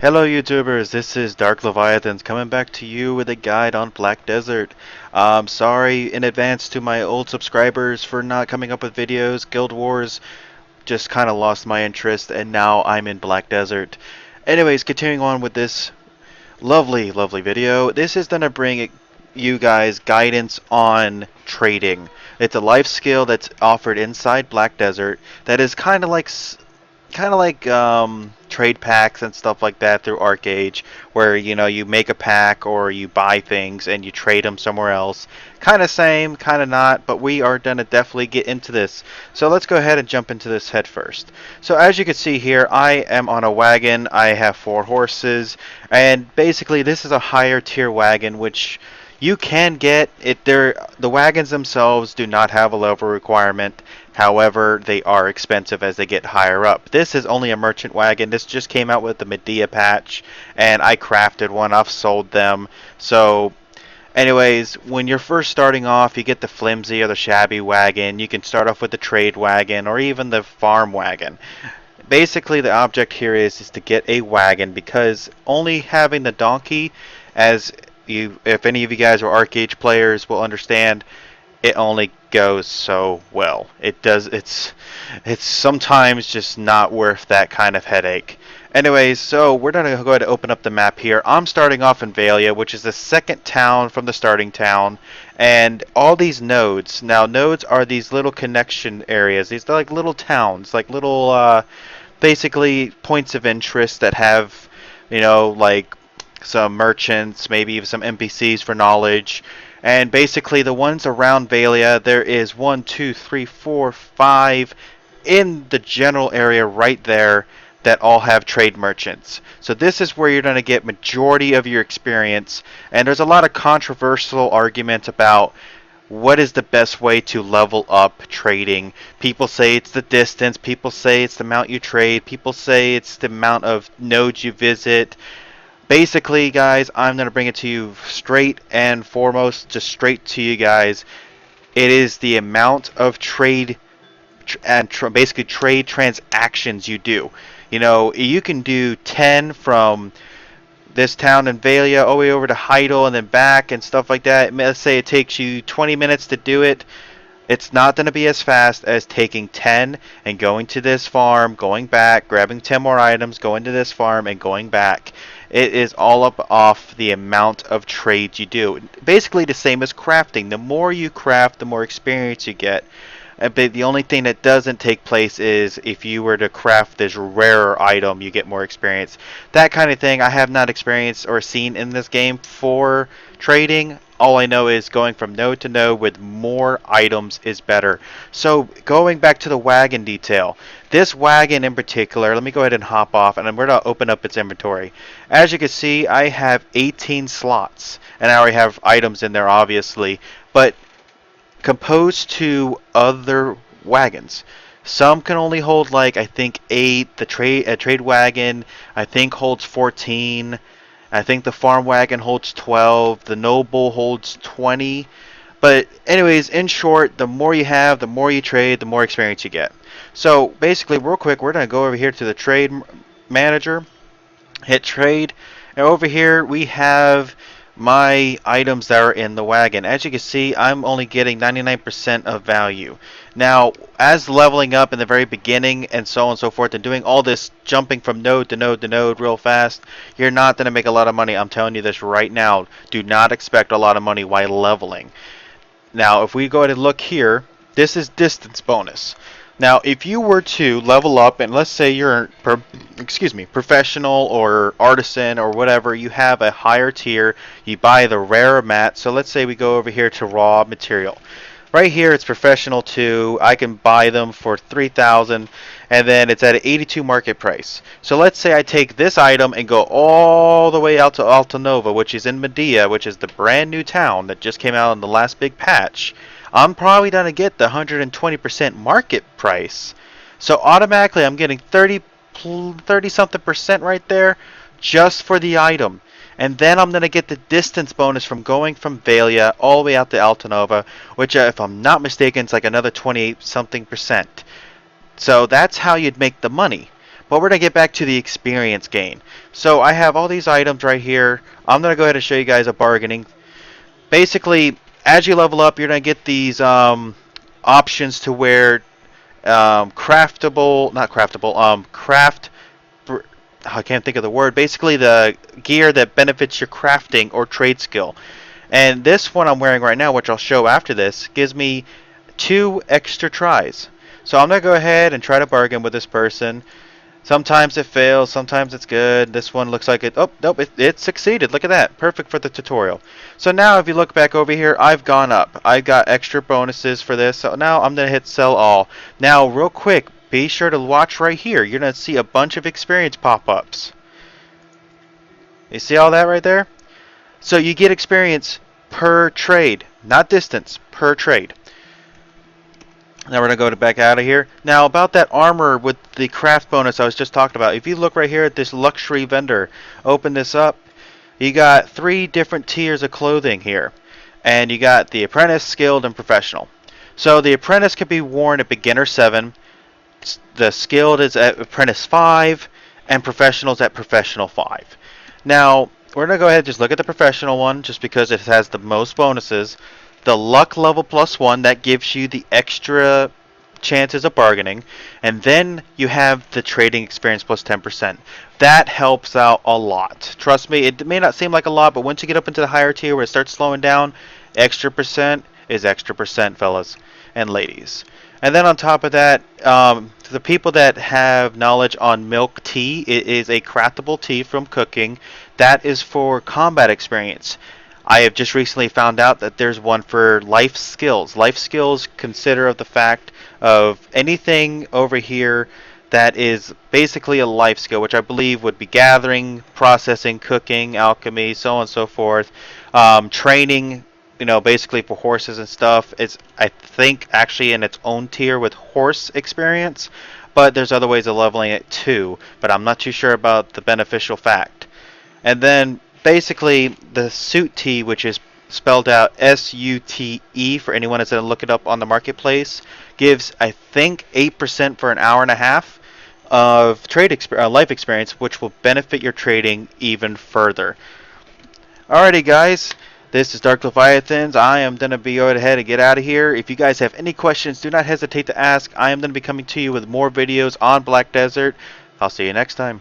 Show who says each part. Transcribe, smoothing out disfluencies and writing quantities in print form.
Speaker 1: Hello YouTubers, this is Dark Leviathans coming back to you with a guide on Black Desert. Sorry in advance to my old subscribers for not coming up with videos. Guild Wars just kind of lost my interest and now I'm in Black Desert. Anyways, continuing on with this lovely video. This is going to bring you guys guidance on trading. It's a life skill that's offered inside Black Desert that is kind of like trade packs and stuff like that through Arcade, where you make a pack or you buy things and you trade them somewhere else. Kind of same, kind of not, but we are gonna definitely get into this. So let's go ahead and jump into this head first. So as you can see here, I am on a wagon. I have 4 horses, and basically this is a higher tier wagon, which you can get it there. The wagons themselves do not have a level requirement. However, they are expensive as they get higher up. This is only a merchant wagon. This just came out with the Medea patch, and I crafted one. I've sold them. So, anyways, when you're first starting off, you get the flimsy or the shabby wagon. You can start off with the trade wagon or even the farm wagon. Basically, the object here is to get a wagon, because only having the donkey, as if any of you guys are Arcade players will understand, it only goes so well. It's sometimes just not worth that kind of headache. Anyways, so we're gonna go ahead and open up the map here. I'm starting off in Valia, which is the second town from the starting town, and all these nodes. Now, nodes are these little connection areas. These are like little towns, like little basically points of interest that have, like some merchants, maybe even some NPCs for knowledge. And basically, the ones around Valia, there is 1, 2, 3, 4, 5 in the general area right there that all have trade merchants. So this is where you're going to get majority of your experience. And there's a lot of controversial arguments about what is the best way to level up trading. People say it's the distance, people say it's the amount you trade, people say it's the amount of nodes you visit. Basically, guys, I'm going to bring it to you straight and foremost, just straight to you guys. It is the amount of trade and basically trade transactions you do. You can do 10 from this town in Valia all the way over to Heidel and then back and stuff like that. Let's say it takes you 20 minutes to do it. It's not going to be as fast as taking 10 and going to this farm, going back, grabbing 10 more items, going to this farm, and going back. It is all up off the amount of trades you do. Basically the same as crafting. The more you craft, the more experience you get. But the only thing that doesn't take place is if you were to craft this rarer item, you get more experience. That kind of thing I have not experienced or seen in this game for trading. All I know is going from node to node with more items is better. So going back to the wagon detail. This wagon in particular, let me go ahead and hop off and we're going to open up its inventory. As you can see, I have 18 slots. And I already have items in there obviously. But composed to other wagons. Some can only hold like I think 8. The trade wagon I think holds 14. I think the farm wagon holds 12. The noble holds 20. But anyways, in short, the more you have, the more you trade, the more experience you get. So basically, real quick, we're going to go over here to the trade manager, hit trade, and over here we have my items that are in the wagon. As you can see, I'm only getting 99% of value. Now, as leveling up in the very beginning and so on and so forth, and doing all this jumping from node to node to node real fast, you're not going to make a lot of money. I'm telling you this right now. Do not expect a lot of money while leveling. Now, if we go ahead and look here, this is distance bonus. Now, if you were to level up, and let's say you're, professional or artisan or whatever, you have a higher tier, you buy the rarer mat. So let's say we go over here to raw material. Right here, it's professional 2. I can buy them for 3,000, and then it's at an 82 market price. So let's say I take this item and go all the way out to Altanova, which is in Medea, which is the brand new town that just came out in the last big patch. I'm probably going to get the 120% market price. So automatically I'm getting 30 something percent right there just for the item. And then I'm going to get the distance bonus from going from Valia all the way out to Altanova, which if I'm not mistaken is like another 28 something percent. So that's how you'd make the money. But we're going to get back to the experience gain. So I have all these items right here. I'm going to go ahead and show you guys a bargaining. Basically, as you level up, you're going to get these options to where craftable, not craftable, I can't think of the word. Basically, the gear that benefits your crafting or trade skill. And this one I'm wearing right now, which I'll show after this, gives me 2 extra tries. So I'm going to go ahead and try to bargain with this person. Sometimes it fails, sometimes it's good. This one looks like it. Oh, nope, it succeeded. Look at that. Perfect for the tutorial. So now if you look back over here, I've gone up. I got extra bonuses for this. So now I'm going to hit sell all. Now, real quick, be sure to watch right here. You're going to see a bunch of experience pop-ups. You see all that right there? So you get experience per trade, not distance, per trade. Now we're going to go back out of here. Now about that armor with the craft bonus I was just talking about. If you look right here at this luxury vendor, open this up, you got 3 different tiers of clothing here. And you got the apprentice, skilled, and professional. So the apprentice can be worn at beginner 7, the skilled is at apprentice 5, and professionals at professional 5. Now we're going to go ahead and just look at the professional one just because it has the most bonuses. The luck level +1, that gives you the extra chances of bargaining. And then you have the trading experience +10%. That helps out a lot. Trust me, it may not seem like a lot, but once you get up into the higher tier where it starts slowing down, extra percent is extra percent, fellas and ladies. And then on top of that, the people that have knowledge on milk tea, it is a craftable tea from cooking. That is for combat experience. I have just recently found out that there's one for life skills. Life skills consider of the fact of anything over here that is basically a life skill, which I believe would be gathering, processing, cooking, alchemy, so on and so forth. Training, basically for horses and stuff. It's, I think, actually in its own tier with horse experience, but there's other ways of leveling it too, but I'm not too sure about the beneficial fact. And then basically the suit T, which is spelled out SUTE for anyone that's going to look it up on the marketplace, gives, I think, 8% for an hour and a half of life experience, which will benefit your trading even further. Alrighty, guys. This is Dark Leviathans. I am going to be going ahead and get out of here. If you guys have any questions, do not hesitate to ask. I am going to be coming to you with more videos on Black Desert. I'll see you next time.